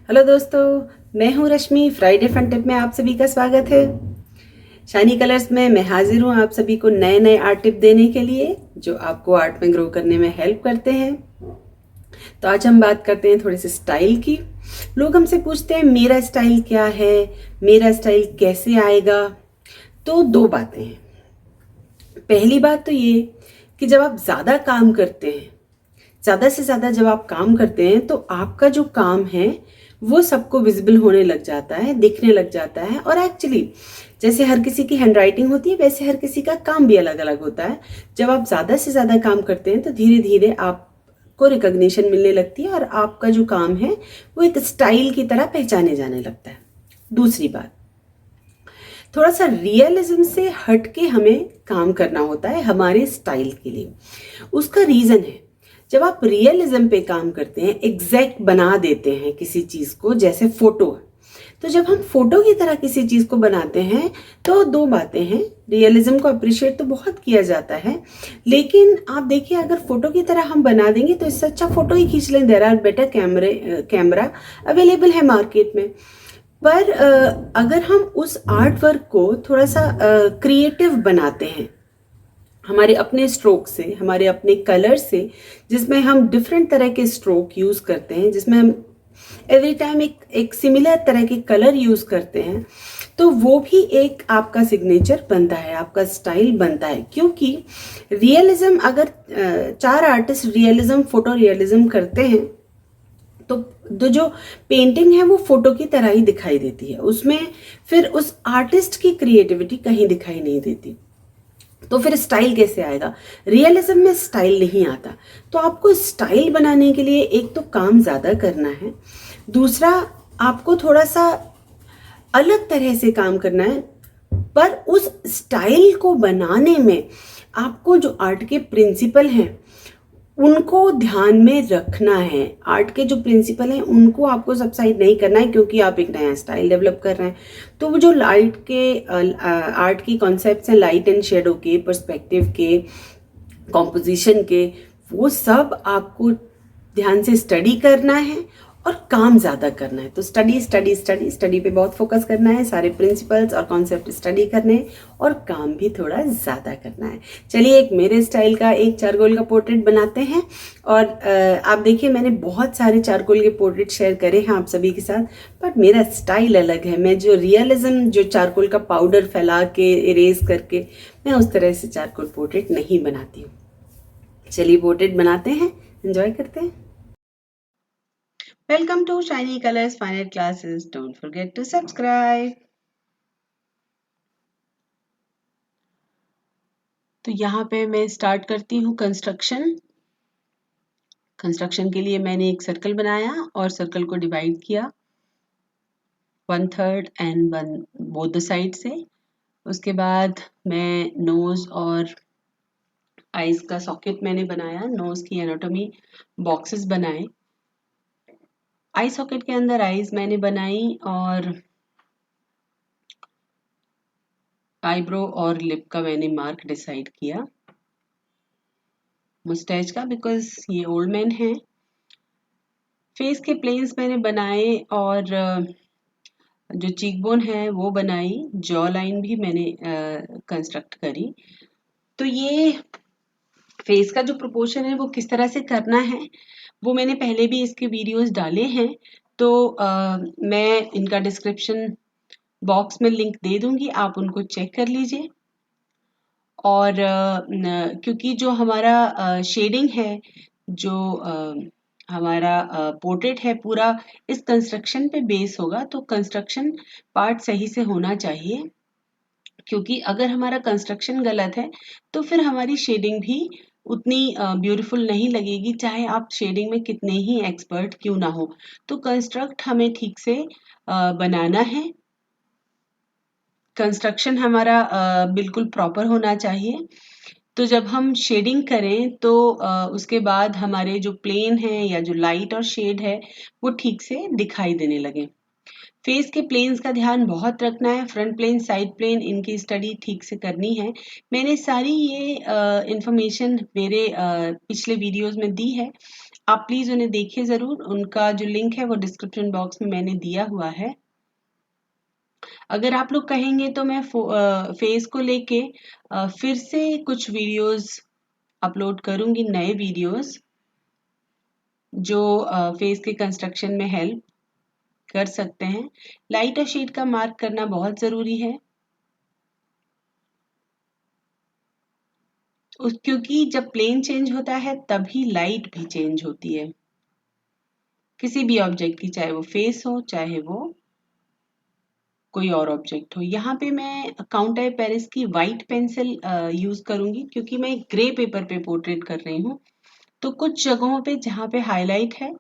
Hello दोस्तों, मैं हूँ रश्मि। फ्राइडे फन टिप में आप सभी का स्वागत है। शाइनी कलर्स में मैं हाजिर हूँ आप सभी को नए नए आर्ट टिप देने के लिए जो आपको आर्ट में ग्रो करने में हेल्प करते हैं। तो आज हम बात करते हैं थोड़े से स्टाइल की। लोग हमसे पूछते हैं मेरा स्टाइल क्या है, मेरा स्टाइल कैसे आएगा। तो दो बातें हैं। पहली बात तो ये कि जब आप ज़्यादा काम करते हैं, ज़्यादा से ज़्यादा जब आप काम करते हैं तो आपका जो काम है वो सबको विजिबल होने लग जाता है, दिखने लग जाता है। और एक्चुअली जैसे हर किसी की हैंडराइटिंग होती है वैसे हर किसी का काम भी अलग अलग होता है। जब आप ज़्यादा से ज़्यादा काम करते हैं तो धीरे धीरे आपको रिकॉग्निशन मिलने लगती है और आपका जो काम है वो एक स्टाइल की तरह पहचाने जाने लगता है। दूसरी बात, थोड़ा सा रियलिज्म से हट के हमें काम करना होता है हमारे स्टाइल के लिए। उसका रीज़न है, जब आप रियलिज्म पे काम करते हैं, एग्जैक्ट बना देते हैं किसी चीज़ को, जैसे फोटो। तो जब हम फोटो की तरह किसी चीज़ को बनाते हैं तो दो बातें हैं। रियलिज्म को अप्रिशिएट तो बहुत किया जाता है, लेकिन आप देखिए अगर फोटो की तरह हम बना देंगे तो इससे अच्छा फोटो ही खींच लें। There are better camera available है मार्केट में। पर अगर हम उस आर्ट वर्क को थोड़ा सा क्रिएटिव बनाते हैं हमारे अपने स्ट्रोक से, हमारे अपने कलर से, जिसमें हम डिफरेंट तरह के स्ट्रोक यूज करते हैं, जिसमें हम एवरी टाइम एक सिमिलर तरह के कलर यूज करते हैं, तो वो भी एक आपका सिग्नेचर बनता है, आपका स्टाइल बनता है। क्योंकि रियलिज्म अगर चार आर्टिस्ट रियलिज्म, फोटो रियलिज्म करते हैं तो जो पेंटिंग है वो फोटो की तरह ही दिखाई देती है, उसमें फिर उस आर्टिस्ट की क्रिएटिविटी कहीं दिखाई नहीं देती। तो फिर स्टाइल कैसे आएगा? रियलिज्म में स्टाइल नहीं आता। तो आपको स्टाइल बनाने के लिए एक तो काम ज़्यादा करना है, दूसरा आपको थोड़ा सा अलग तरह से काम करना है। पर उस स्टाइल को बनाने में आपको जो आर्ट के प्रिंसिपल हैं उनको ध्यान में रखना है। आर्ट के जो प्रिंसिपल हैं उनको आपको सबसाइड नहीं करना है, क्योंकि आप एक नया स्टाइल डेवलप कर रहे हैं। तो वो जो लाइट के आर्ट की कॉन्सेप्ट्स हैं, लाइट एंड शेडो के, पर्सपेक्टिव के, कॉम्पोजिशन के, वो सब आपको ध्यान से स्टडी करना है और काम ज़्यादा करना है। तो स्टडी स्टडी स्टडी स्टडी पे बहुत फोकस करना है, सारे प्रिंसिपल्स और कॉन्सेप्ट स्टडी करने हैं और काम भी थोड़ा ज़्यादा करना है। चलिए एक मेरे स्टाइल का एक चारकोल का पोर्ट्रेट बनाते हैं। और आप देखिए मैंने बहुत सारे चारकोल के पोर्ट्रेट शेयर करे हैं आप सभी के साथ, बट मेरा स्टाइल अलग है। मैं जो रियलिज्म, जो चारकोल का पाउडर फैला के इरेज करके, मैं उस तरह से चारकोल पोर्ट्रेट नहीं बनाती हूँ। चलिए पोर्ट्रेट बनाते हैं, एंजॉय करते हैं। Welcome to shiny colours fine art classes. Don't forget to subscribe. तो यहाँ पे मैं स्टार्ट करती हूँ कंस्ट्रक्शन। कंस्ट्रक्शन के लिए मैंने एक सर्कल बनाया और सर्कल को डिवाइड किया 1/3 एंड 1 बोथ द साइड से। उसके बाद मैं नोज और आईज का सॉकेट मैंने बनाया, नोज की एनाटॉमी बॉक्सेस बनाए, आई सॉकेट के अंदर आईज मैंने बनाई और आईब्रो और लिप का मैंने मार्क डिसाइड किया, मुस्टैच का, बिकॉज ये ओल्ड मैन है। फेस के प्लेन्स मैंने बनाए और जो चीक बोन है वो बनाई, जॉ लाइन भी मैंने कंस्ट्रक्ट करी। तो ये फेस का जो प्रोपोर्शन है वो किस तरह से करना है वो मैंने पहले भी इसके वीडियोस डाले हैं, तो मैं इनका डिस्क्रिप्शन बॉक्स में लिंक दे दूंगी, आप उनको चेक कर लीजिए। और क्योंकि जो हमारा शेडिंग है, जो हमारा पोर्ट्रेट है, पूरा इस कंस्ट्रक्शन पे बेस होगा, तो कंस्ट्रक्शन पार्ट सही से होना चाहिए। क्योंकि अगर हमारा कंस्ट्रक्शन गलत है तो फिर हमारी शेडिंग भी उतनी ब्यूटीफुल नहीं लगेगी, चाहे आप शेडिंग में कितने ही एक्सपर्ट क्यों ना हो। तो कंस्ट्रक्ट हमें ठीक से बनाना है। कंस्ट्रक्शन हमारा बिल्कुल प्रॉपर होना चाहिए। तो जब हम शेडिंग करें तो उसके बाद हमारे जो प्लेन है या जो लाइट और शेड है वो ठीक से दिखाई देने लगे। फेस के प्लेन्स का ध्यान बहुत रखना है, फ्रंट प्लेन, साइड प्लेन, इनकी स्टडी ठीक से करनी है। मैंने सारी ये इंफॉर्मेशन मेरे पिछले वीडियोस में दी है, आप प्लीज उन्हें देखिए ज़रूर। उनका जो लिंक है वो डिस्क्रिप्शन बॉक्स में मैंने दिया हुआ है। अगर आप लोग कहेंगे तो मैं फेस को लेके फिर से कुछ वीडियोस अपलोड करूंगी, नए वीडियोस जो फेस के कंस्ट्रक्शन में हेल्प कर सकते हैं। लाइट और शेड का मार्क करना बहुत ज़रूरी है, क्योंकि जब प्लेन चेंज होता है तभी लाइट भी चेंज होती है किसी भी ऑब्जेक्ट की, चाहे वो फेस हो चाहे वो कोई और ऑब्जेक्ट हो। यहाँ पे मैं काउंटर पेरिस की वाइट पेंसिल यूज करूंगी, क्योंकि मैं ग्रे पेपर पे पोर्ट्रेट कर रही हूँ। तो कुछ जगहों पे जहाँ पे हाईलाइट है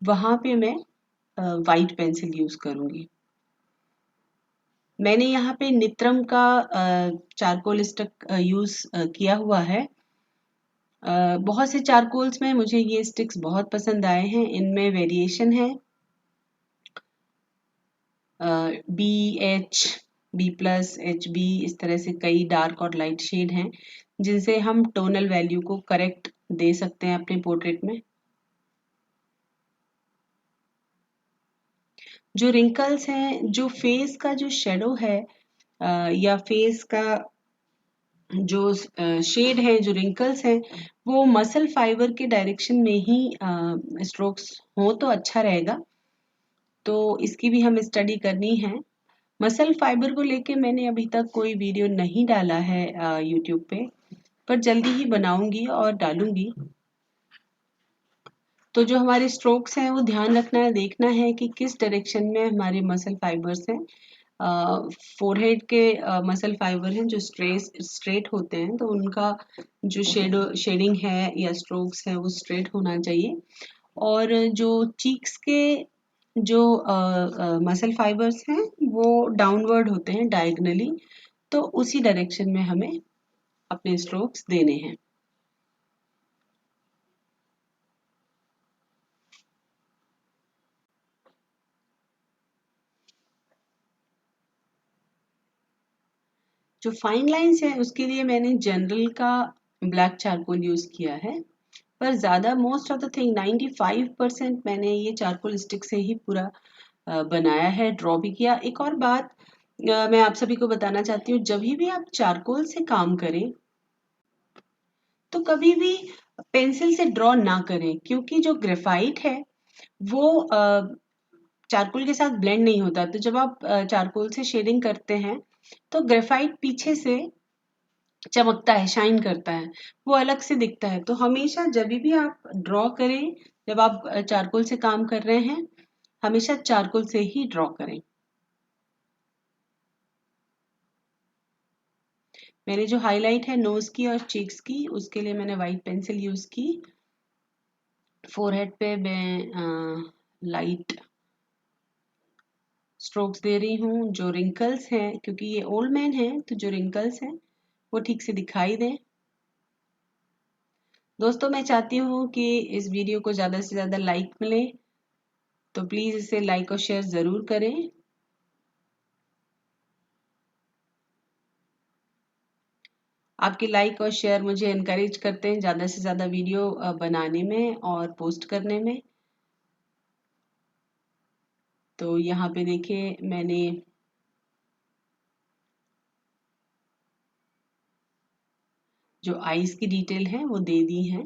वहां पे मैं वाइट पेंसिल यूज करूंगी। मैंने यहाँ पे नित्रम का चारकोल स्टिक यूज किया हुआ है। बहुत से चारकोल्स में मुझे ये स्टिक्स बहुत पसंद आए हैं। इनमें वेरिएशन है, BH, B+, HB, इस तरह से कई डार्क और लाइट शेड हैं जिनसे हम टोनल वैल्यू को करेक्ट दे सकते हैं अपने पोर्ट्रेट में। जो रिंकल्स हैं, जो फेस का जो शेडो है या फेस का जो शेड है, जो रिंकल्स हैं, वो मसल फाइबर के डायरेक्शन में ही स्ट्रोक्स हो तो अच्छा रहेगा। तो इसकी भी हम स्टडी करनी है। मसल फाइबर को लेके मैंने अभी तक कोई वीडियो नहीं डाला है यूट्यूब पे, पर जल्दी ही बनाऊंगी और डालूंगी। तो जो हमारे स्ट्रोक्स हैं वो ध्यान रखना है, देखना है कि किस डायरेक्शन में हमारे मसल फाइबर्स हैं। फोरहेड के मसल फाइबर हैं जो स्ट्रेट होते हैं, तो उनका जो शेडिंग है या स्ट्रोक्स है वो स्ट्रेट होना चाहिए। और जो चीक्स के जो मसल फाइबर्स हैं वो डाउनवर्ड होते हैं डायगनली, तो उसी डायरेक्शन में हमें अपने स्ट्रोक्स देने हैं। जो फाइन लाइंस है उसके लिए मैंने जनरल का ब्लैक चारकोल यूज किया है, पर ज्यादा मोस्ट ऑफ द थिंग 95% मैंने ये चारकोल स्टिक से ही पूरा बनाया है, ड्रॉ भी किया। एक और बात मैं आप सभी को बताना चाहती हूँ, जब भी आप चारकोल से काम करें तो कभी भी पेंसिल से ड्रॉ ना करें, क्योंकि जो ग्रेफाइट है वो चारकोल के साथ ब्लेंड नहीं होता। तो जब आप चारकोल से शेडिंग करते हैं तो ग्रेफाइट पीछे से चमकता है, शाइन करता है, वो अलग से दिखता है। तो हमेशा जब भी आप ड्रॉ करें, जब आप चारकोल से काम कर रहे हैं, हमेशा चारकोल से ही ड्रॉ करें। मैंने जो हाईलाइट है नोज की और चीक्स की, उसके लिए मैंने वाइट पेंसिल यूज की। फोरहेड पे मैं लाइट स्ट्रोक्स दे रही हूँ। जो रिंकल्स हैं, क्योंकि ये ओल्ड मैन है, तो जो रिंकल्स हैं वो ठीक से दिखाई दें। दोस्तों, मैं चाहती हूँ कि इस वीडियो को ज़्यादा से ज़्यादा लाइक मिले, तो प्लीज़ इसे लाइक और शेयर ज़रूर करें। आपके लाइक और शेयर मुझे इनकरेज करते हैं ज़्यादा से ज़्यादा वीडियो बनाने में और पोस्ट करने में। तो यहाँ पे देखिए, मैंने जो आईज की डिटेल है वो दे दी है।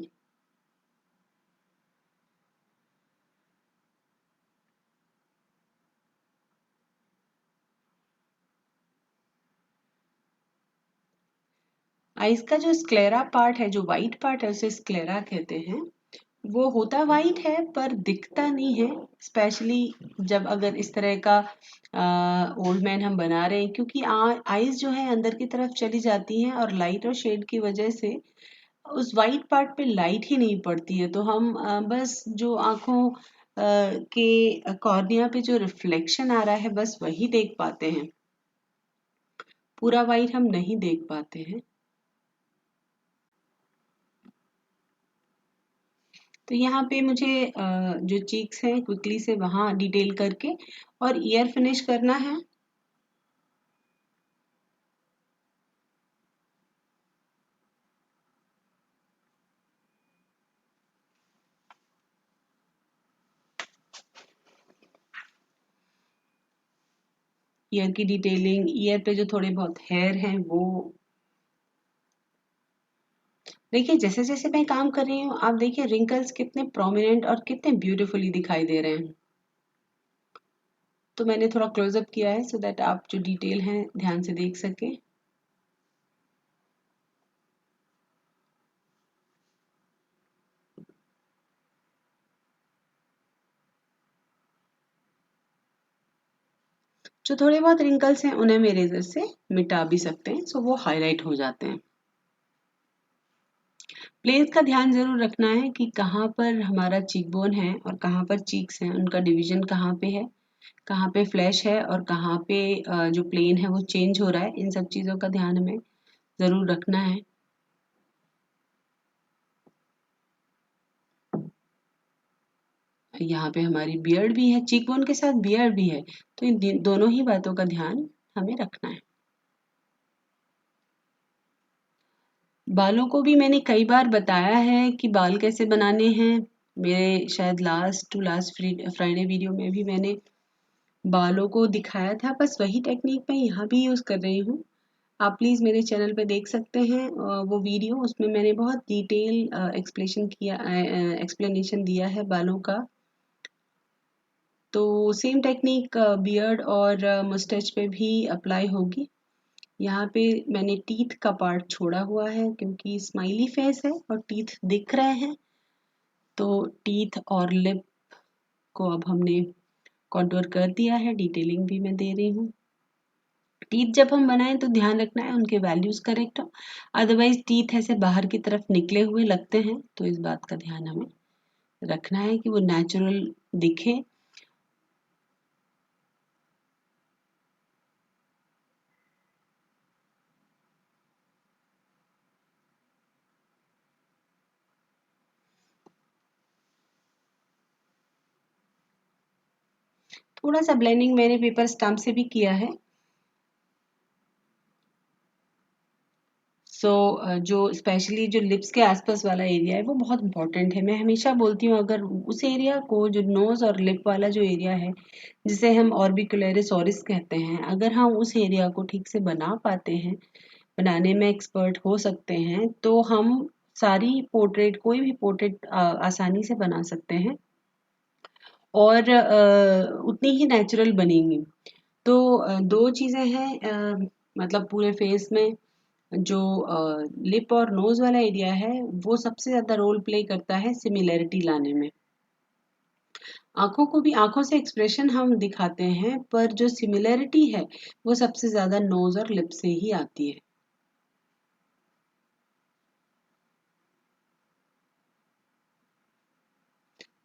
आईज का जो स्क्लेरा पार्ट है, जो व्हाइट पार्ट है, उसे स्क्लेरा कहते हैं। वो होता वाइट है पर दिखता नहीं है, स्पेशली जब अगर इस तरह का ओल्ड मैन हम बना रहे हैं, क्योंकि आईज जो है अंदर की तरफ चली जाती हैं और लाइट और शेड की वजह से उस वाइट पार्ट पे लाइट ही नहीं पड़ती है। तो हम बस जो आंखों के कॉर्निया पे जो रिफ्लेक्शन आ रहा है बस वही देख पाते हैं, पूरा वाइट हम नहीं देख पाते हैं। तो यहाँ पे मुझे जो चीक्स हैं क्विकली से वहाँ डिटेल करके और ईयर फिनिश करना है। ईयर की डिटेलिंग, ईयर पे जो थोड़े बहुत हेयर हैं वो देखिए। जैसे जैसे मैं काम कर रही हूँ आप देखिए रिंकल्स कितने प्रोमिनेंट और कितने ब्यूटीफुली दिखाई दे रहे हैं। तो मैंने थोड़ा क्लोजअप किया है सो दैट आप जो डिटेल हैं ध्यान से देख सकें। जो थोड़े बहुत रिंकल्स हैं उन्हें मेरे इरेजर से मिटा भी सकते हैं, सो वो हाईलाइट हो जाते हैं। प्लेस का ध्यान जरूर रखना है कि कहाँ पर हमारा चीक बोन है और कहाँ पर चीक्स हैं, उनका डिवीजन कहाँ पे है, कहाँ पे फ्लैश है और कहाँ पे जो प्लेन है वो चेंज हो रहा है। इन सब चीज़ों का ध्यान हमें ज़रूर रखना है। यहाँ पे हमारी बियर्ड भी है, चीक बोन के साथ बियर्ड भी है, तो इन दोनों ही बातों का ध्यान हमें रखना है। बालों को भी मैंने कई बार बताया है कि बाल कैसे बनाने हैं। मेरे शायद last to last Friday video में भी मैंने बालों को दिखाया था, बस वही टेक्निक मैं यहाँ भी यूज़ कर रही हूँ। आप प्लीज़ मेरे चैनल पे देख सकते हैं वो वीडियो, उसमें मैंने बहुत डिटेल एक्सप्लेनेशन दिया है बालों का। तो सेम टेक्निक बियर्ड और मुस्टैच पे भी अप्लाई होगी। यहाँ पे मैंने टीथ का पार्ट छोड़ा हुआ है क्योंकि स्माइली फेस है और टीथ दिख रहे हैं, तो टीथ और लिप को अब हमने कॉन्टूर कर दिया है। डिटेलिंग भी मैं दे रही हूँ। टीथ जब हम बनाएं तो ध्यान रखना है उनके वैल्यूज करेक्ट हो, अदरवाइज टीथ ऐसे बाहर की तरफ निकले हुए लगते हैं, तो इस बात का ध्यान हमें रखना है कि वो नेचुरल दिखे। थोड़ा सा ब्लेंडिंग मैंने पेपर स्टम्प से भी किया है। जो स्पेशली जो लिप्स के आसपास वाला एरिया है वो बहुत इंपॉर्टेंट है। मैं हमेशा बोलती हूँ अगर उस एरिया को, जो नोज और लिप वाला जो एरिया है जिसे हम ऑर्बिकुलरिस ओरिस कहते हैं, अगर हम उस एरिया को ठीक से बना पाते हैं, बनाने में एक्सपर्ट हो सकते हैं, तो हम सारी पोर्ट्रेट, कोई भी पोर्ट्रेट आसानी से बना सकते हैं और उतनी ही नेचुरल बनेंगी। तो दो चीज़ें हैं, मतलब पूरे फेस में जो लिप और नोज वाला एरिया है वो सबसे ज्यादा रोल प्ले करता है सिमिलैरिटी लाने में। आंखों को भी, आंखों से एक्सप्रेशन हम दिखाते हैं, पर जो सिमिलैरिटी है वो सबसे ज्यादा नोज और लिप से ही आती है।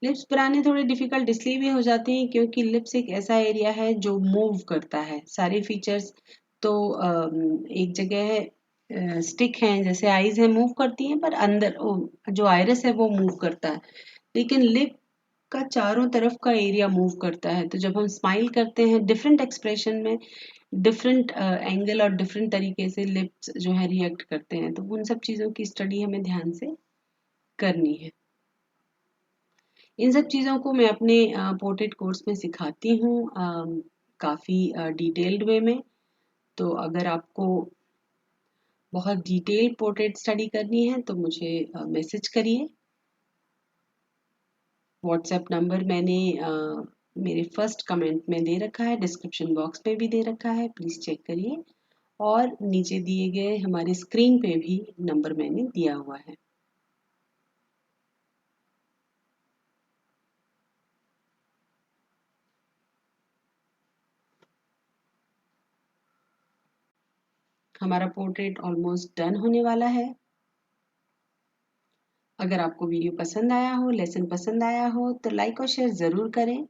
लिप्स बनाने थोड़े डिफिकल्ट इसलिए भी हो जाते हैं क्योंकि लिप्स एक ऐसा एरिया है जो मूव करता है सारे फीचर्स। तो एक जगह स्टिक हैं, जैसे आईज है मूव करती हैं, पर अंदर जो आइरिस है वो मूव करता है, लेकिन लिप का चारों तरफ का एरिया मूव करता है। तो जब हम स्माइल करते हैं डिफरेंट एक्सप्रेशन में, डिफरेंट एंगल और डिफरेंट तरीके से लिप्स जो है रिएक्ट करते हैं, तो उन सब चीज़ों की स्टडी हमें ध्यान से करनी है। इन सब चीज़ों को मैं अपने पोर्ट्रेट कोर्स में सिखाती हूँ काफ़ी डिटेल्ड वे में। तो अगर आपको बहुत डिटेल पोर्ट्रेट स्टडी करनी है तो मुझे मैसेज करिए। व्हाट्सएप नंबर मैंने मेरे फर्स्ट कमेंट में दे रखा है, डिस्क्रिप्शन बॉक्स में भी दे रखा है, प्लीज़ चेक करिए। और नीचे दिए गए हमारे स्क्रीन पे भी नंबर मैंने दिया हुआ है। हमारा पोर्ट्रेट ऑलमोस्ट डन होने वाला है। अगर आपको वीडियो पसंद आया हो, लेसन पसंद आया हो, तो लाइक और शेयर ज़रूर करें।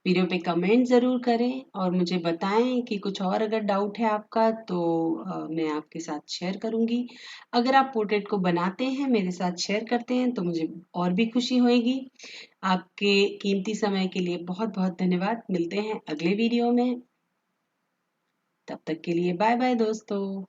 वीडियो पे कमेंट ज़रूर करें और मुझे बताएं कि कुछ और अगर डाउट है आपका तो मैं आपके साथ शेयर करूंगी। अगर आप पोर्ट्रेट को बनाते हैं, मेरे साथ शेयर करते हैं तो मुझे और भी खुशी होएगी। आपके कीमती समय के लिए बहुत-बहुत धन्यवाद। मिलते हैं अगले वीडियो में। तब तक के लिए बाय बाय दोस्तों।